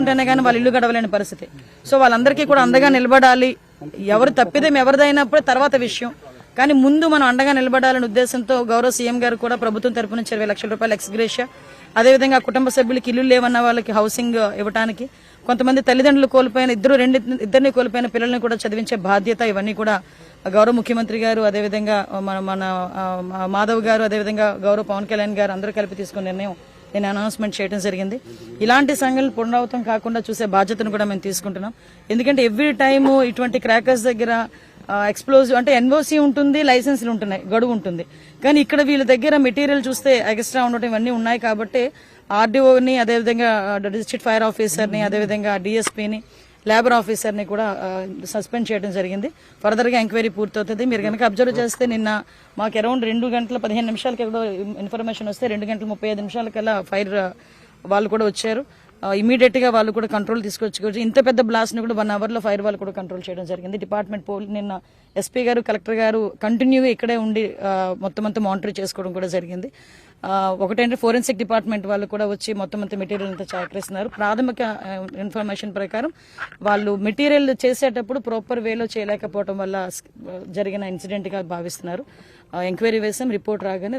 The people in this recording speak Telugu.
ఉంటేనే కానీ వాళ్ళ ఇల్లు గడవలేని పరిస్థితి. సో వాళ్ళందరికీ కూడా అండగా నిలబడాలి. ఎవరు తప్పిదం ఎవరిదైనప్పుడు తర్వాత విషయం, కానీ ముందు మనం అండగా నిలబడాలనే ఉద్దేశంతో గౌరవ సీఎం గారు కూడా ప్రభుత్వం తరపు నుంచి 20 లక్షల రూపాయల ఎక్స్గ్రేషియా, అదేవిధంగా కుటుంబ సభ్యులకి ఇల్లు లేవన్న వాళ్ళకి హౌసింగ్ ఇవ్వడానికి, కొంతమంది తల్లిదండ్రులు కోల్పోయిన ఇద్దరిని కోల్పోయిన పిల్లల్ని కూడా చదివించే బాధ్యత, ఇవన్నీ కూడా గౌరవ ముఖ్యమంత్రి గారు, అదేవిధంగా మన మాధవ్ గారు, అదేవిధంగా గౌరవ పవన్ కళ్యాణ్ గారు అందరూ కలిపి తీసుకున్న నిర్ణయం నేను అనౌన్స్మెంట్ చేయడం జరిగింది. ఇలాంటి సంఘటనలు పునరావృతం కాకుండా చూసే బాధ్యతను కూడా మేము తీసుకుంటున్నాం. ఎందుకంటే ఎవ్రీ టైము ఇటువంటి క్రాకర్స్ దగ్గర ఎక్స్ప్లోజివ్ అంటే ఎన్ఓసి ఉంటుంది, లైసెన్సులు ఉంటున్నాయి, గడువు ఉంటుంది. కానీ ఇక్కడ వీళ్ళ దగ్గర మెటీరియల్ చూస్తే ఎక్స్ట్రా ఉండటం ఇవన్నీ ఉన్నాయి. కాబట్టి ఆర్డీఓని, అదేవిధంగా డిస్ట్రిక్ట్ ఫైర్ ఆఫీసర్ని, అదేవిధంగా డిఎస్పీని, లేబర్ ఆఫీసర్ని కూడా సస్పెండ్ చేయడం జరిగింది. ఫర్దర్గా ఎంక్వైరీ పూర్తవుతుంది. మీరు కనుక అబ్జర్వ్ చేస్తే నిన్న మాకు అరౌండ్ 2:15 ఎక్కడో ఇన్ఫర్మేషన్ వస్తే 2:35 ఫైర్ వాళ్ళు కూడా వచ్చారు. ఇమీడియట్ గా వాళ్ళు కూడా కంట్రోల్ తీసుకొచ్చుకోవచ్చు. ఇంత పెద్ద బ్లాస్ట్ ని కూడా 1 అవర్ లో ఫైర్ వాళ్ళు కూడా కంట్రోల్ చేయడం జరిగింది. డిపార్ట్మెంట్ నిన్న ఎస్పీ గారు, కలెక్టర్ గారు కంటిన్యూగా ఇక్కడే ఉండి మొత్తం అంతా మానిటర్ చేసుకోవడం కూడా జరిగింది. ఒకటంటే ఫోరెన్సిక్ డిపార్ట్మెంట్ వాళ్ళు కూడా వచ్చి మొత్తం అంతా మెటీరియల్ అంతా సేకరిస్తున్నారు. ప్రాథమిక ఇన్ఫర్మేషన్ ప్రకారం వాళ్ళు మెటీరియల్ చేసేటప్పుడు ప్రాపర్ వేలో చేయలేకపోవడం వల్ల జరిగిన ఇన్సిడెంట్ గా భావిస్తున్నారు. ఎంక్వైరీ వేసాం, రిపోర్ట్ రాగానే